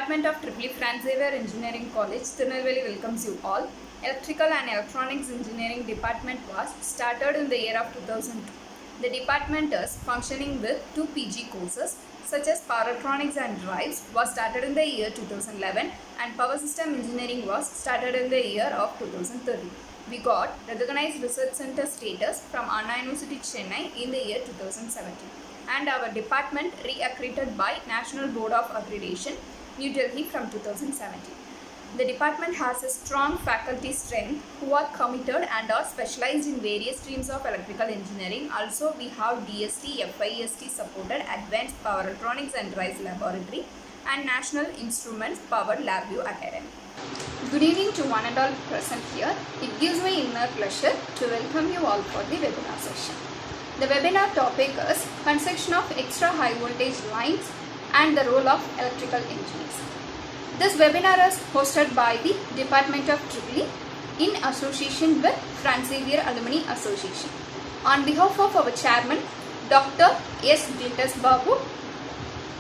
Department of EEE Franz Xavier Engineering College, Tirunelveli welcomes you all. Electrical and Electronics Engineering Department was started in the year of 2002. The department is functioning with two PG courses such as Power Electronics and Drives was started in the year 2011 and Power System Engineering was started in the year of 2013. We got recognized research center status from Anna University Chennai in the year 2017 and our department re-accredited by National Board of Accreditation, New Delhi from 2017. The department has a strong faculty strength who are committed and are specialized in various streams of electrical engineering. Also, we have DST, FIST supported Advanced Power Electronics and Drives Laboratory and National Instruments Powered LabVIEW Academy. Good evening to one and all present here. It gives me inner pleasure to welcome you all for the webinar session. The webinar topic is construction of extra high voltage lines and the role of electrical engineers. This webinar is hosted by the Department of EEE in association with Franz Xavier Alumni Association. On behalf of our chairman, Dr. S. Glitters Babu,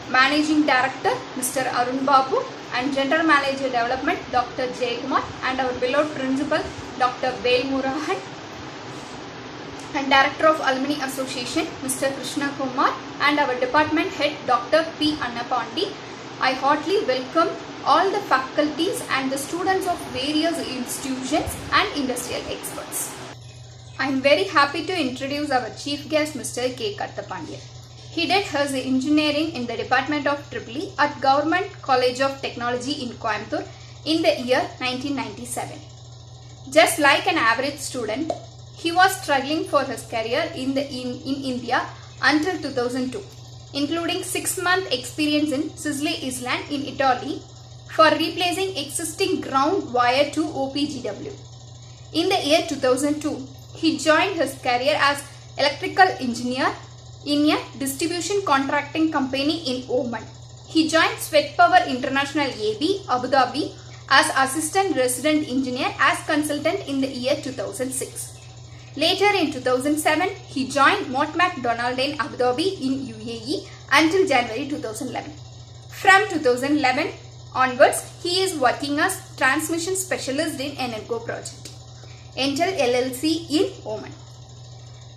Managing Director, Mr. Arun Babu, and General Manager Development, Dr. Jayakumar, and our beloved Principal, Dr. Vel Murahan, and Director of Alumni Association, Mr. Krishna Kumar, and our Department Head, Dr. P. Annapandi, I heartily welcome all the faculties and the students of various institutions and industrial experts. I am very happy to introduce our chief guest, Mr. K. Karthapandian. He did his engineering in the Department of EEE at Government College of Technology in Coimbatore in the year 1997. Just like an average student, he was struggling for his career in India until 2002, including 6-month experience in Sicily Island in Italy for replacing existing ground wire to OPGW. In the year 2002, he joined his career as electrical engineer in a distribution contracting company in Oman. He joined Sweat Power International AB, Abu Dhabi as assistant resident engineer as consultant in the year 2006. Later in 2007, he joined Mott MacDonald in Abu Dhabi in UAE until January 2011. From 2011 onwards, he is working as transmission specialist in Energo project, Entel LLC in Oman,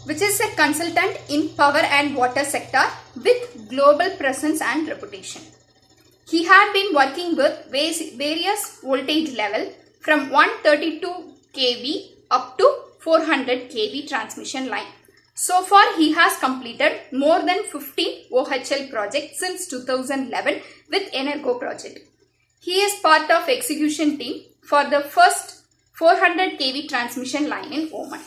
which is a consultant in power and water sector with global presence and reputation. He had been working with various voltage level from 132 kV up to 400 kV transmission line. So far, he has completed more than 50 OHL projects since 2011 with Energo project. He is part of execution team for the first 400 kV transmission line in Oman.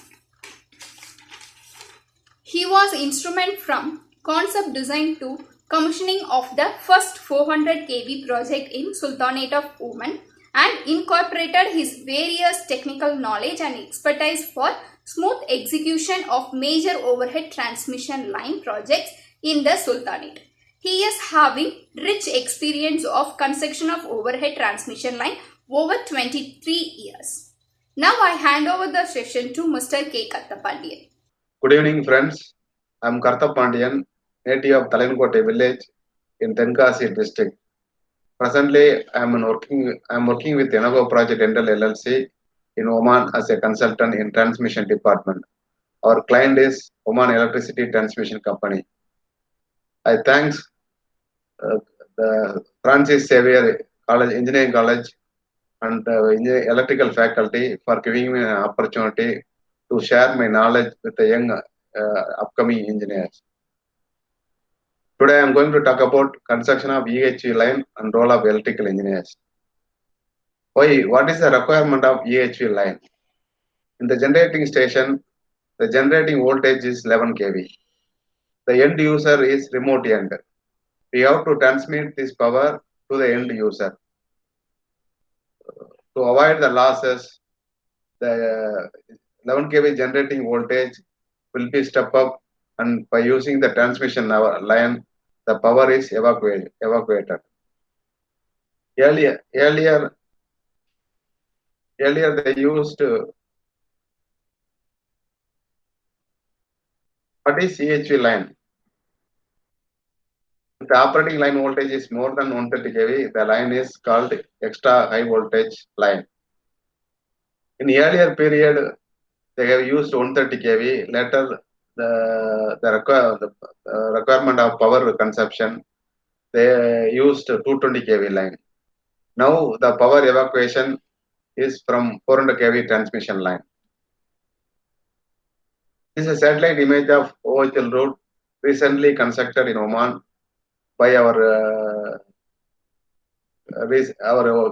He was instrument from concept design to commissioning of the first 400 kV project in Sultanate of Oman and incorporated his various technical knowledge and expertise for smooth execution of major overhead transmission line projects in the Sultanate. He is having rich experience of construction of overhead transmission line over 23 years. Now I hand over the session to Mr. K. Karthapandian. Good evening, friends. I am Karthapandian, native of Talankote village in Tenkasi district. Presently, I am working with Energo Project Entel LLC in Oman as a consultant in transmission department. Our client is Oman Electricity Transmission Company. I thank the Francis Xavier College, Engineering College and electrical faculty for giving me an opportunity to share my knowledge with the young upcoming engineers. Today I am going to talk about construction of EHV line and role of electrical engineers. What is the requirement of EHV line? In the generating station, the generating voltage is 11 kV. The end user is remote end. We have to transmit this power to the end user. To avoid the losses, the 11 kV generating voltage will be stepped up, and by using the transmission line, the power is evacuated. Earlier they used what is EHV line? the operating line voltage is more than 130 kV, the line is called extra high voltage line. In earlier period, they have used 130 kV. Later, the requirement of power consumption, they used 220 kV line. Now the power evacuation is from 400 kV transmission line. This is a satellite image of OHL route recently constructed in Oman by our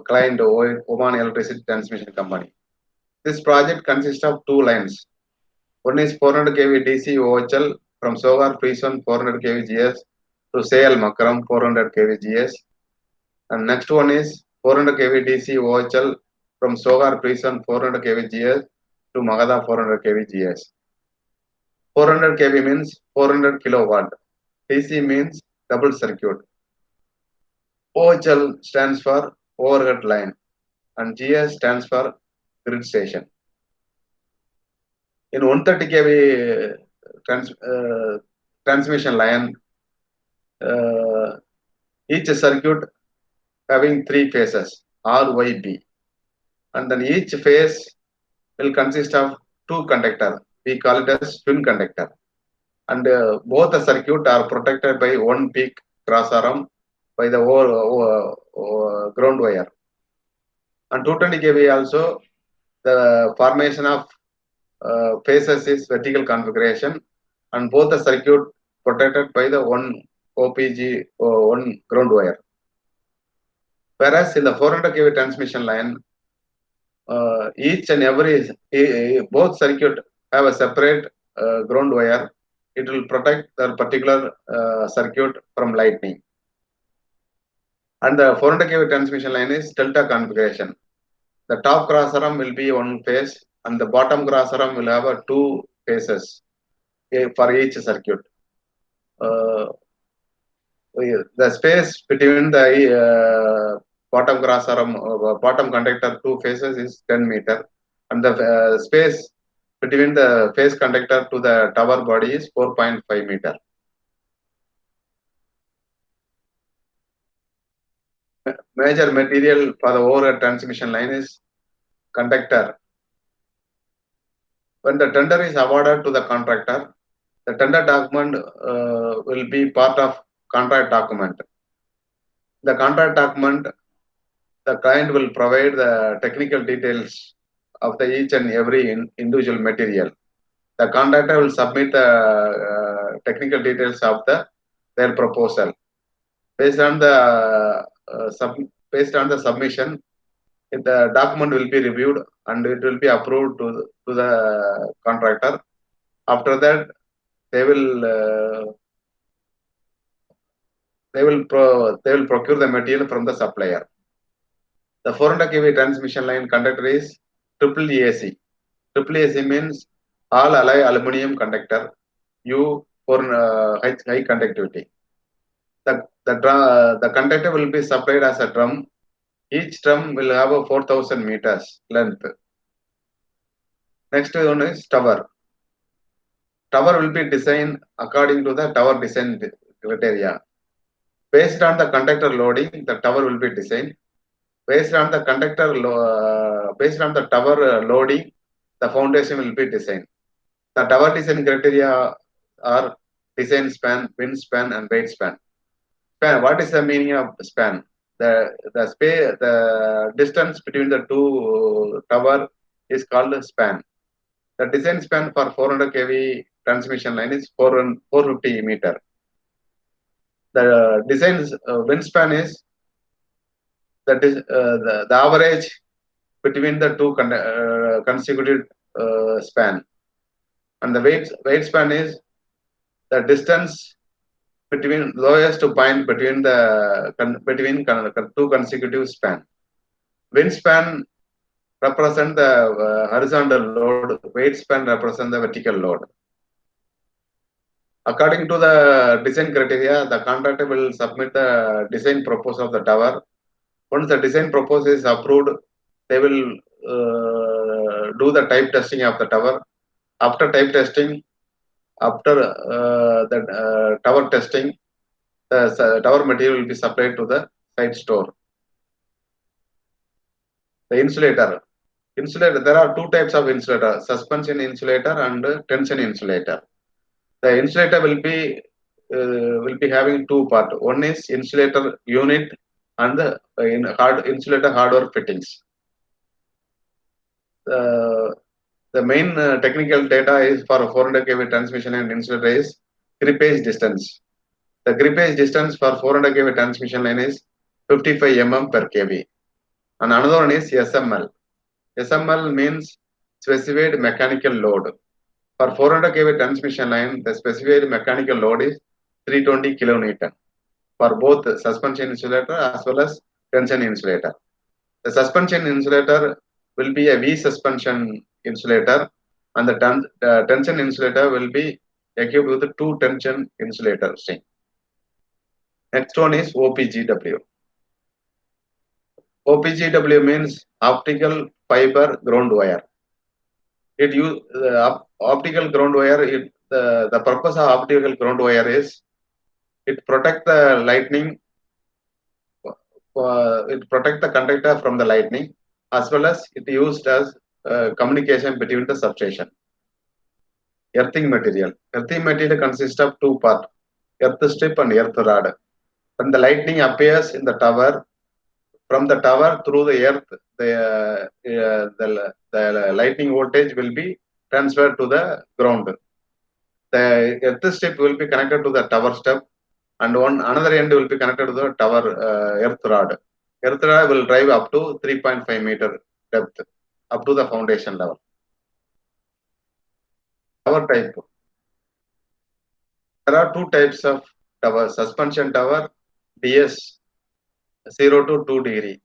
client Oman Electricity Transmission Company. This project consists of two lines. One is 400 kV DC OHL from Sogar Frison 400 kV GS to Sayal Makram 400 kV GS. And next one is 400 kV DC OHL from Sogar Frison 400 kV GS to Magadha 400 kV GS. 400 kV means 400 kilowatt. DC means double circuit. OHL stands for overhead line and GS stands for grid station. In 130 kV transmission line, each circuit having three phases R, Y, B, and then each phase will consist of two conductors. We call it as twin conductor, and both the circuit are protected by one peak cross arm by the ground wire. And 220 kV also, the formation of phases is vertical configuration, and both the circuit protected by the one OPG or one ground wire. Whereas in the 400 kV transmission line, each and every both circuit have a separate ground wire. It will protect the particular circuit from lightning. And the 400 kV transmission line is delta configuration. The top cross arm will be one phase, and the bottom cross arm will have two phases for each circuit. The space between the bottom cross arm, bottom conductor two phases is 10 meter, and the space between the phase conductor to the tower body is 4.5 meter. Major material for the overhead transmission line is conductor. When the tender is awarded to the contractor, the tender document will be part of contract document. The contract document, the client will provide the technical details of the each and every individual material. The contractor will submit the technical details of their proposal. Based on the submission, the document will be reviewed and it will be approved to the contractor. After that, they will procure the material from the supplier. The 400 kV transmission line conductor is AAAC. AAAC means all alloy aluminum conductor. U for high conductivity. The conductor will be supplied as a drum. Each drum will have a 4,000 meters length. Next one is tower. Tower will be designed according to the tower design criteria. Based on the conductor loading, the tower will be designed. Based on the tower loading, the foundation will be designed. The tower design criteria are design span, wind span, and weight span. Span. What is the meaning of span? The distance between the two tower is called span. The design span for 400 kV transmission line is 450 meter. The design wind span is the average between the two consecutive span, and the weight span is the distance between lowest point between two consecutive span. Wind span represent the horizontal load, weight span represent the vertical load. According to the design criteria, the contractor will submit the design proposal of the tower. Once the design proposal is approved, they will do the type testing of the tower. After type testing, after the tower testing, the tower material will be supplied to the site store. The insulator. Insulator. There are two types of insulator: suspension insulator and tension insulator. The insulator will be having two parts. One is insulator unit and the insulator hardware fittings. The main technical data is for 400 kV transmission and insulator is grippage distance. The grippage distance for 400 kV transmission line is 55 mm per kV. And another one is SML. SML means specified mechanical load. For 400 kV transmission line, the specified mechanical load is 320 kilonewton for both suspension insulator as well as tension insulator. The suspension insulator will be a V suspension insulator, and the tension insulator will be equipped with two tension insulator string. Next one is OPGW. OPGW means optical fiber ground wire. It use optical ground wire. The purpose of optical ground wire is it protect the lightning. It protect the conductor from the lightning, as well as it used as communication between the substation. Earthing material. Earthing material consists of two parts: earth strip and earth rod. When the lightning appears in the tower, from the tower through the earth, the lightning voltage will be transferred to the ground. The earth strip will be connected to the tower step, and another end will be connected to the tower earth rod. Earth rod will drive up to 3.5 meter depth, up to the foundation level. Tower type. There are two types of tower: suspension tower, DS 0 to 2 degree,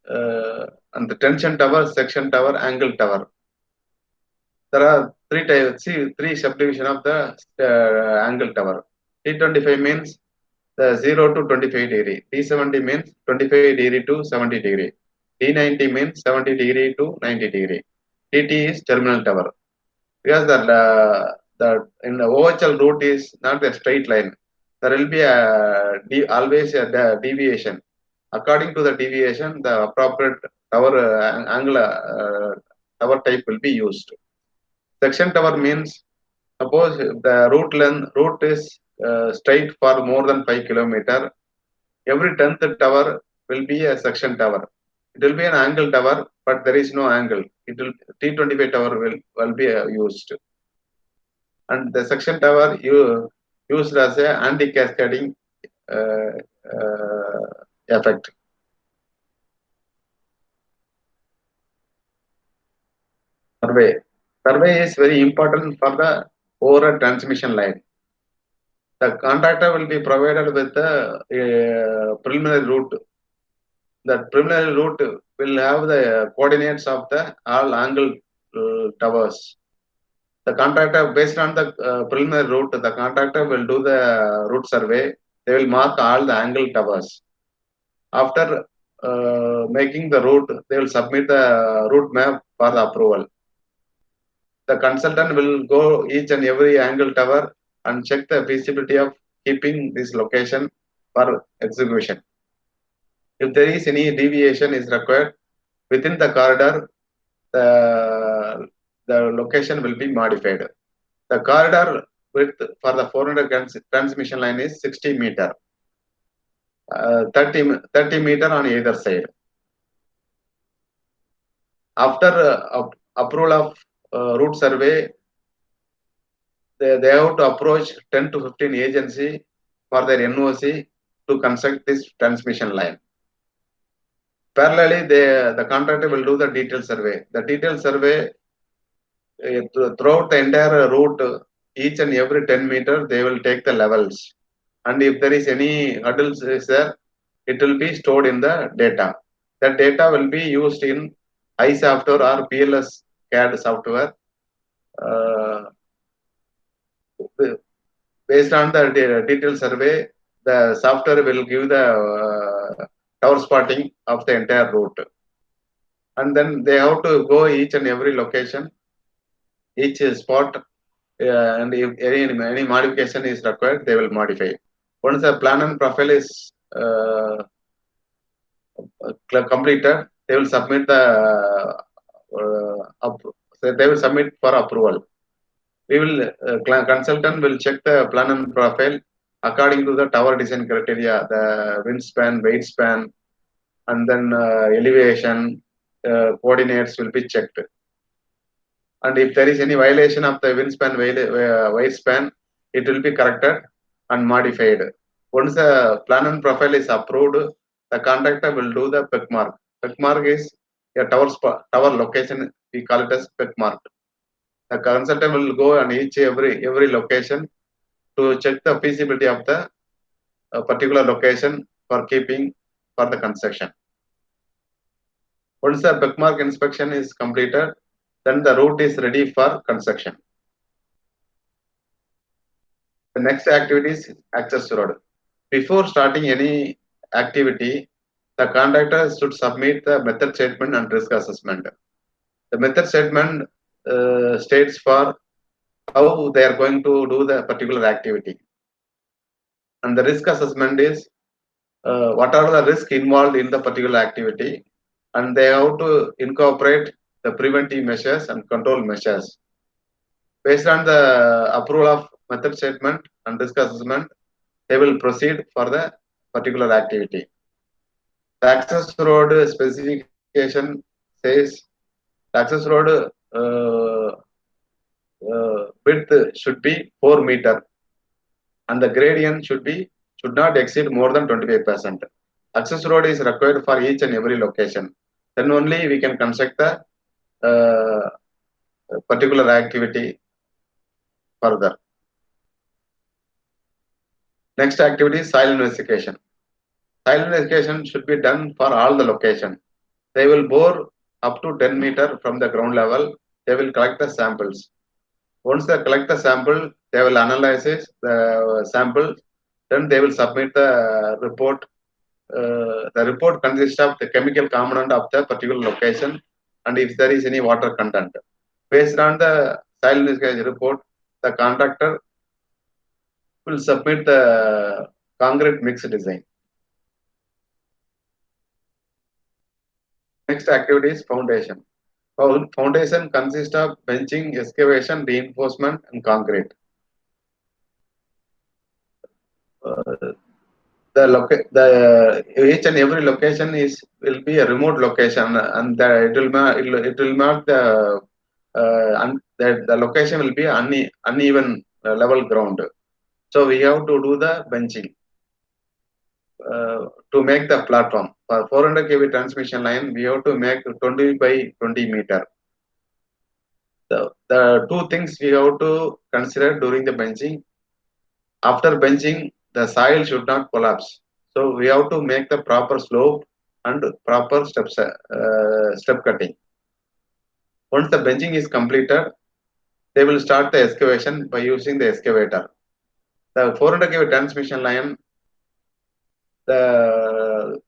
and the tension tower, section tower, angle tower. There are three types. Three subdivision of the angle tower. T25 means the 0 to 25 degree. T70 means 25 degree to 70 degree. T90 means 70 degree to 90 degree. TT is terminal tower. Because the in the OHL route is not a straight line. There will be always a deviation. According to the deviation, the appropriate tower angle tower type will be used. Section tower means, suppose the route is straight for more than 5 kilometer. Every 10th tower will be a section tower. It will be an angle tower, but there is no angle. It will T25 tower will be used, and the section tower used as a anti-cascading effect. Survey is very important for the overall transmission line. The contractor will be provided with the preliminary route. The preliminary route will have the coordinates of the all angle towers. The contractor, based on the preliminary route, the contractor will do the route survey. They will mark all the angle towers. After making the route, they will submit the route map for the approval. The consultant will go each and every angle tower and check the feasibility of keeping this location for execution. If there is any deviation is required within the corridor, the location will be modified. The corridor width for the 400 transmission line is 60 meter, 30 meter on either side. After approval of route survey, they have to approach 10 to 15 agency for their NOC to construct this transmission line. Parallelly, the contractor will do the detailed survey. The detailed survey throughout the entire route, each and every 10 meter, they will take the levels. And if there is any hurdles is there, it will be stored in the data. That data will be used in iSoftware or PLS CAD software. Based on the detailed survey, the software will give the tower spotting of the entire route. And then they have to go each and every location, each spot, and if any modification is required, they will modify. Once the plan and profile is completed, they will submit they will submit for approval. We will consultant will check the plan and profile according to the tower design criteria, the wingspan, weight span, and then elevation, coordinates will be checked. And if there is any violation of the wingspan, weight span, it will be corrected and modified. Once the plan and profile is approved, the contractor will do the peg mark. Peg mark is a tower location. We call it as peg mark. The consultant will go on every location to check the feasibility of the particular location for keeping for the construction. Once the peg mark inspection is completed, then the route is ready for construction. The next activity is access road. Before starting any activity, the contractor should submit the method statement and risk assessment. The method statement states for how they are going to do the particular activity. And the risk assessment is what are the risks involved in the particular activity, and they have to incorporate the preventive measures and control measures. Based on the approval of method statement and risk assessment, they will proceed for the particular activity. The access road specification says the access road width should be 4 meter, and the gradient should not exceed more than 25%. Access road is required for each and every location. Then only we can construct the particular activity further. Next activity is soil investigation. Soil investigation should be done for all the location. They will bore up to 10 meter from the ground level. They will collect the samples. Once they collect the sample, they will analyze the sample. Then they will submit the report. The report consists of the chemical component of the particular location and if there is any water content. Based on the soil investigation report, the contractor will submit the concrete mix design. Next activity is foundation. Foundation consists of benching, excavation, reinforcement, and concrete. Each and every location will be a remote location, and it will not the location will be uneven level ground. So we have to do the benching to make the platform. For 400 kV transmission line, we have to make 20 by 20 meter. The two things we have to consider during the benching. After benching, the soil should not collapse. So we have to make the proper slope and proper step cutting. Once the benching is completed, they will start the excavation by using the excavator. The 400 kV transmission line, the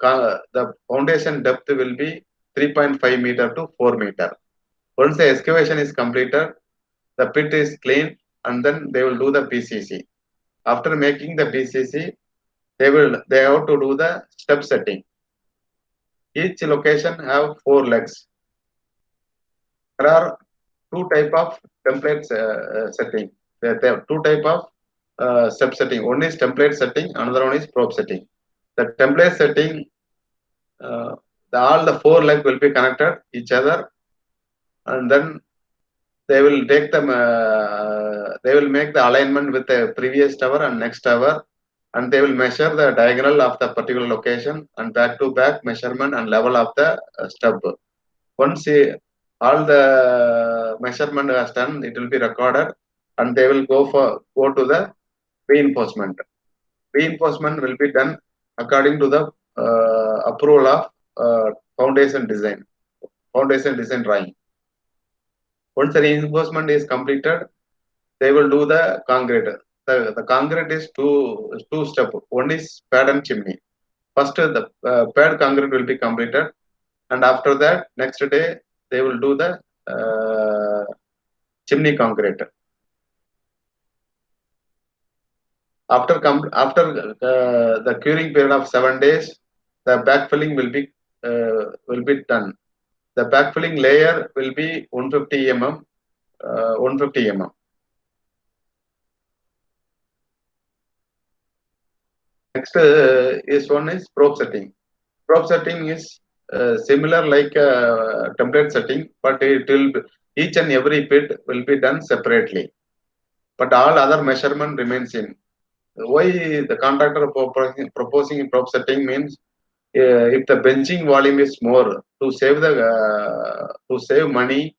foundation depth will be 3.5 meter to 4 meter. Once the excavation is completed, the pit is cleaned and then they will do the PCC. After making the PCC, they have to do the step setting. Each location have 4 legs. There are two type of template setting. There are two type of step setting. One is template setting, another one is probe setting. The template setting, all the 4 legs will be connected each other, and then they will take them. They will make the alignment with the previous tower and next tower, and they will measure the diagonal of the particular location and back-to-back measurement and level of the stub. Once all the measurement is done, it will be recorded, and they will go to the reinforcement. Reinforcement will be done according to the approval of foundation design drawing. Once the reinforcement is completed, they will do the concrete. The concrete is two step. One is pad and chimney. First, the pad concrete will be completed, and after that, next day they will do the chimney concrete. After the curing period of 7 days, the backfilling will be done. The backfilling layer will be 150 mm. 150 mm. Next is one is probe setting. Probe setting is similar like template setting, but each and every pit will be done separately. But all other measurement remains in. Why the contractor proposing probe setting means if the benching volume is more to save money,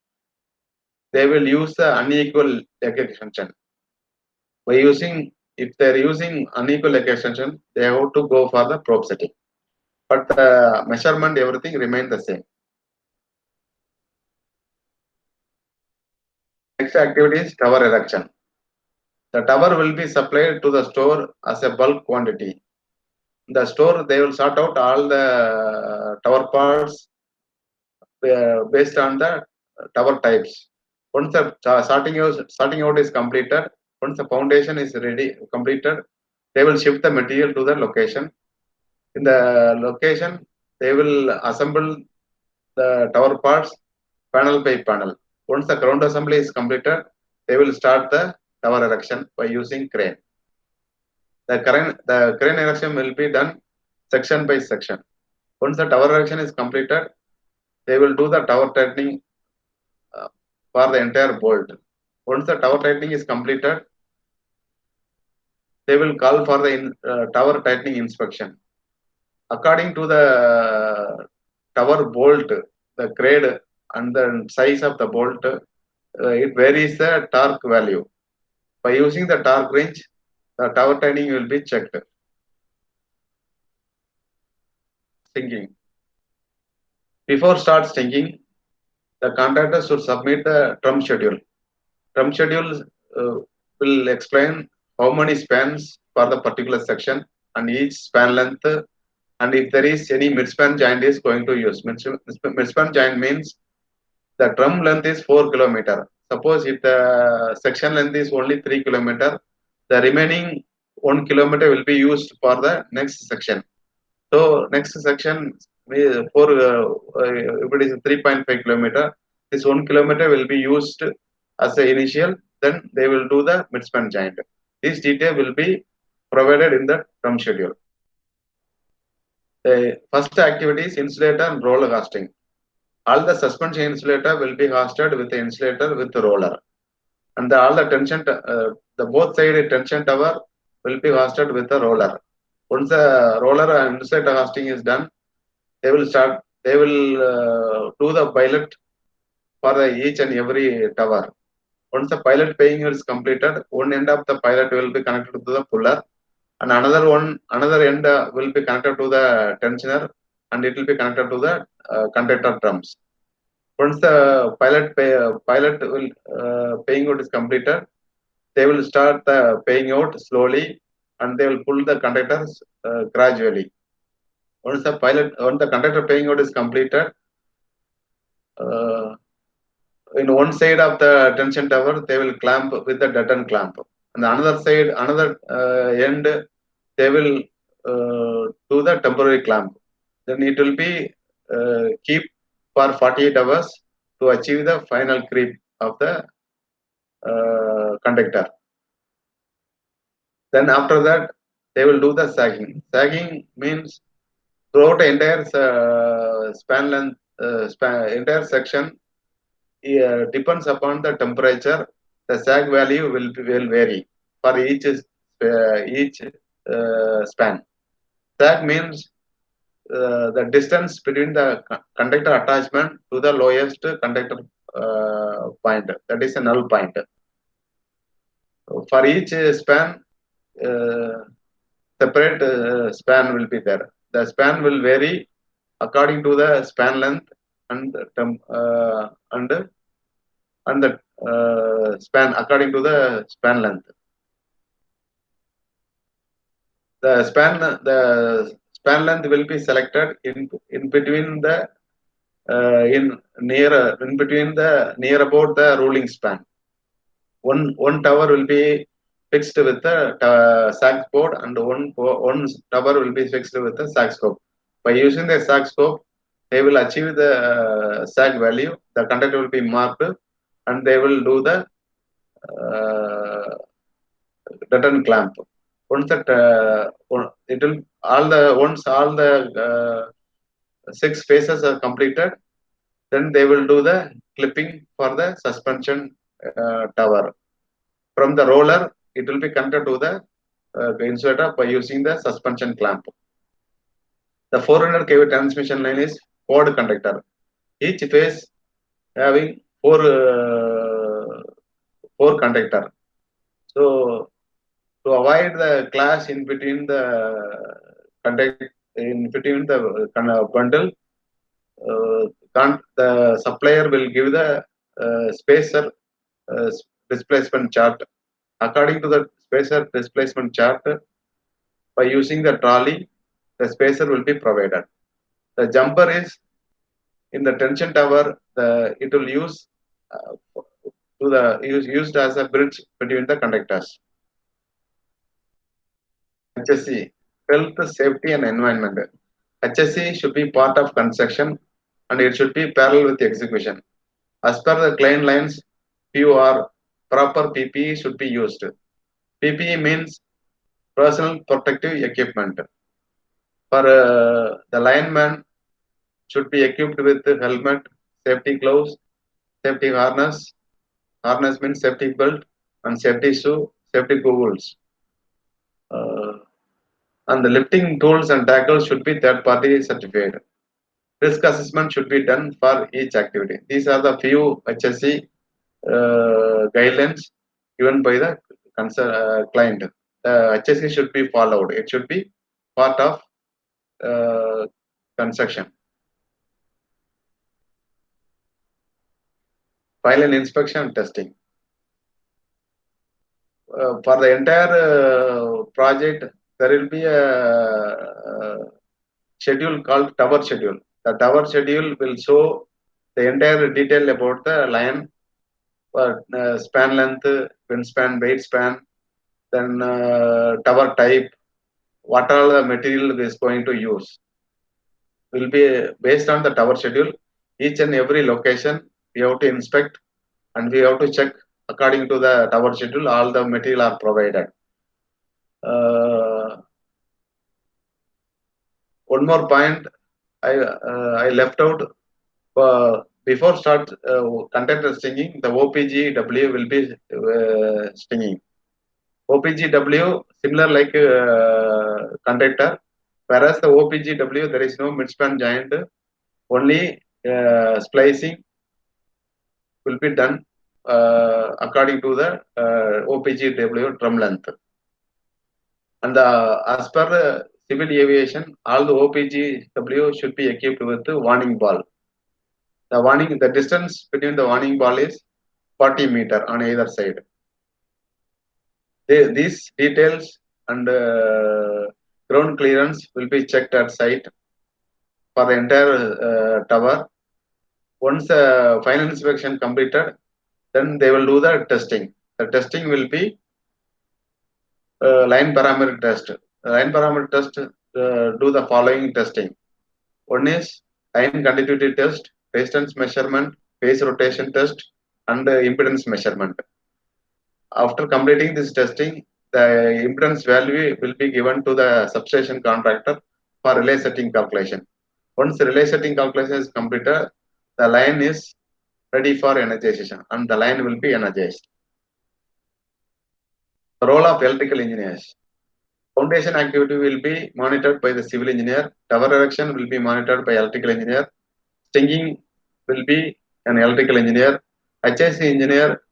they will use the unequal leg extension. By using if they're using unequal leg extension, they have to go for the probe setting. But the measurement everything remain the same. Next activity is tower erection. The tower will be supplied to the store as a bulk quantity. The store they will sort out all the tower parts based on the tower types. Once the sorting out is completed, once the foundation is ready completed, they will shift the material to the location. In the location, they will assemble the tower parts panel by panel. Once the ground assembly is completed, they will start the tower erection by using crane. The crane erection will be done section by section. Once the tower erection is completed, they will do the tower tightening for the entire bolt. Once the tower tightening is completed, they will call for the tower tightening inspection. According to the tower bolt, the grade and the size of the bolt, it varies the torque value. By using the torque wrench, the tower tightening will be checked. Sinking. Before start sinking, the contractor should submit the term schedule. Term schedule will explain how many spans for the particular section and each span length, and if there is any mid-span joint is going to use. Mid-span joint means the drum length is 4 kilometer. Suppose if the section length is only 3 kilometer, the remaining 1 kilometer will be used for the next section. So next section for if it is 3.5 kilometer, this 1 kilometer will be used as the initial. Then they will do the mid-span joint. This detail will be provided in the term schedule. The first activity is insulator and roller casting. All the suspension insulator will be casted with the insulator with the roller, and all the tension, the both side tension tower will be casted with the roller. Once the roller and insulator casting is done, they will start. They will do the pilot for each and every tower. Once the pilot paying is completed, one end of the pilot will be connected to the puller, and another end will be connected to the tensioner, and it will be connected to the conductor drums. Once the pilot will paying out is completed, they will start the paying out slowly, and they will pull the conductors gradually. Once the conductor paying out is completed, in one side of the tension tower, they will clamp with the dead end clamp. And the another side, another end, they will do the temporary clamp. Then it will be keep for 48 hours to achieve the final creep of the conductor. Then after that, they will do the sagging. Sagging means throughout the entire span length, entire section, depends upon the temperature. The sag value will vary for each span. Sag means the distance between the conductor attachment to the lowest conductor point. That is a null point. For each span, separate span will be there. The span will vary according to the span length and the span according to the span length. The span length will be selected in between the near about the ruling span. One tower will be fixed with the SAG board, and one tower will be fixed with the SAG scope. By using the SAG scope, they will achieve the SAG value. The conductor will be marked, and they will do the return clamp. Once that it will once all the 6 phases are completed, then they will do the clipping for the suspension tower. From the roller, it will be connected to the insulator by using the suspension clamp. The 400 kV transmission line is quad conductor. Each phase having four conductor. So to avoid the clash in between the bundle, the supplier will give the spacer uh, displacement chart. According to the spacer displacement chart, by using the trolley, the spacer will be provided. The jumper is in the tension tower. It will used as a bridge between the conductors. HSE, health, safety, and environment. HSE should be part of construction, and it should be parallel with the execution. As per the client lines, PUR, proper PPE should be used. PPE means personal protective equipment. For the lineman, should be equipped with helmet, safety gloves, safety harness. Harness means safety belt, and safety shoe, safety goggles. And the lifting tools and tackles should be third party certified. Risk assessment should be done for each activity. These are the few HSE guidelines given by the client. The HSE should be followed. It should be part of construction. File and inspection and testing. For the entire project, there will be a schedule called tower schedule. The tower schedule will show the entire detail about the line, span length, wind span, weight span, then tower type, what all the material is going to use. Will be based on the tower schedule. Each and every location we have to inspect, and we have to check according to the tower schedule. All the material are provided. One more point I left out. Before start conductor stinging, the OPGW will be stinging. OPGW similar like conductor, whereas the OPGW there is no midspan joint. Only splicing will be done according to the OPGW drum length. And as per civil aviation, all the OPGW should be equipped with the warning ball. The distance between the warning ball is 40 meters on either side. These details and ground clearance will be checked at site for the entire tower. Once the final inspection completed, then they will do the testing. The testing will be line parameter test. Line parameter test do the following testing. One is line conductivity test, resistance measurement, phase rotation test, and impedance measurement. After completing this testing, the impedance value will be given to the substation contractor for relay setting calculation. Once the relay setting calculation is completed, the line is ready for energization, and the line will be energized. The role of electrical engineers. Foundation activity will be monitored by the civil engineer. Tower erection will be monitored by electrical engineer. Stinging will be an electrical engineer. HSE engineer,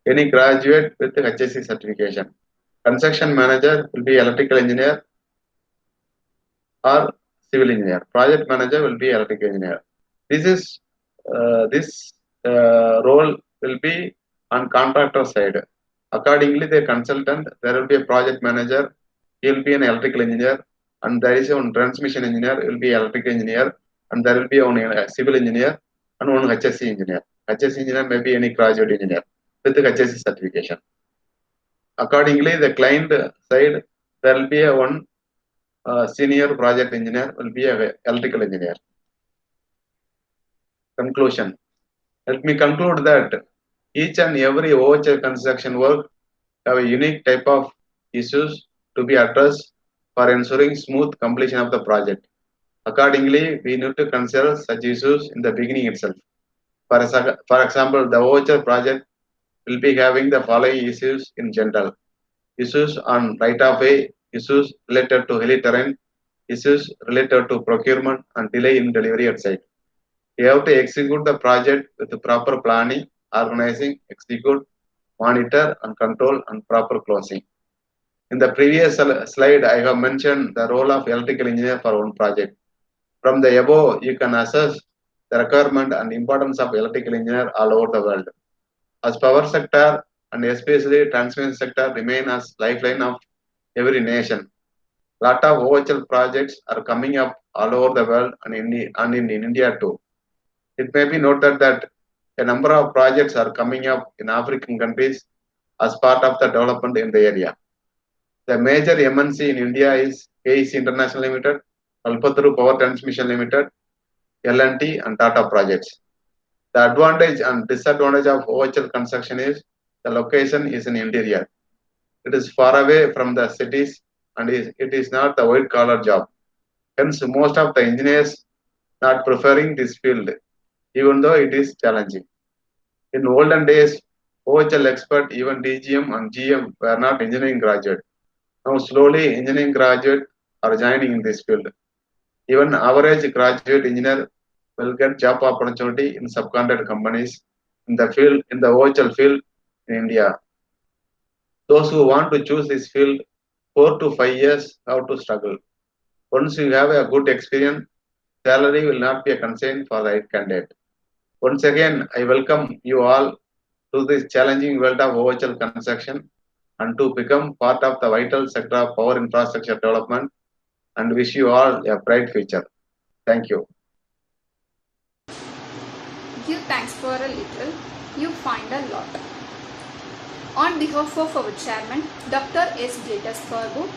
any graduate with HSE certification. Construction manager will be electrical engineer or civil engineer. Project manager will be electrical engineer. This role will be on contractor side. Accordingly, the consultant, there will be a project manager, he will be an electrical engineer, and there is one transmission engineer, will be electrical engineer, and there will be one civil engineer and one HSE engineer. HSE engineer may be any graduate engineer with the HSE certification. Accordingly, the client side, there will be a one senior project engineer, will be a electrical engineer. Conclusion. Let me conclude that each and every OHL construction work have a unique type of issues to be addressed for ensuring smooth completion of the project. Accordingly, we need to consider such issues in the beginning itself. For example, the OHL project will be having the following issues in general. Issues on right of way, issues related to hilly terrain, issues related to procurement and delay in delivery at site. You have to execute the project with the proper planning, organizing, execute, monitor and control and proper closing. In the previous slide, I have mentioned the role of electrical engineer for one project. From the above, you can assess the requirement and importance of electrical engineer all over the world. As power sector and especially transmission sector remain as lifeline of every nation. Lot of OHL projects are coming up all over the world and in India too. It may be noted that a number of projects are coming up in African countries as part of the development in the area. The major MNC in India is KEC International Limited, Kalpataru Power Transmission Limited, L&T and Tata Projects. The advantage and disadvantage of OHL construction is the location is in interior. It is far away from the cities and it is not the white collar job. Hence, most of the engineers not preferring this field, even though it is challenging. In olden days, OHL expert, even DGM and GM were not engineering graduate. Now, slowly, engineering graduate are joining in this field. Even average graduate engineer will get job opportunity in subcontract companies in the field, in the OHL field in India. Those who want to choose this field, 4 to 5 years have to struggle. Once you have a good experience, salary will not be a concern for the right candidate. Once again, I welcome you all to this challenging world of OHL construction and to become part of the vital sector of power infrastructure development and wish you all a bright future. Thank you. Give thanks for a little, you find a lot. On behalf of our chairman, Dr. S. J.S. Babu,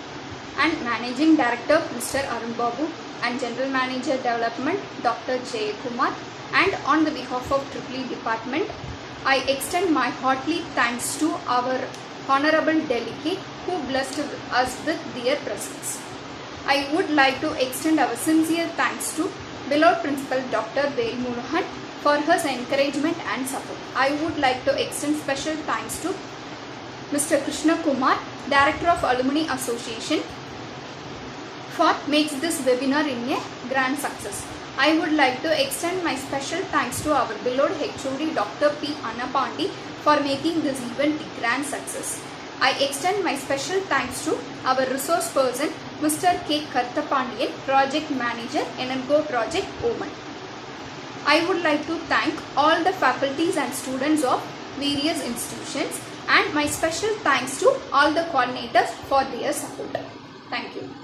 and Managing Director, Mr. Arun Babu, and General Manager Development, Dr. J. Kumar, and on the behalf of EEE Department, I extend my hearty thanks to our Honorable Delegate who blessed us with their presence. I would like to extend our sincere thanks to beloved Principal Dr. Vel Murugan for his encouragement and support. I would like to extend special thanks to Mr. Krishna Kumar, Director of Alumni Association, for makes this webinar in a grand success. I would like to extend my special thanks to our beloved HOD Dr. P. Annapandi for making this event a grand success. I extend my special thanks to our resource person, Mr. K. Karthapandian, Project Manager, Energo Project, Oman. I would like to thank all the faculties and students of various institutions, and my special thanks to all the coordinators for their support. Thank you.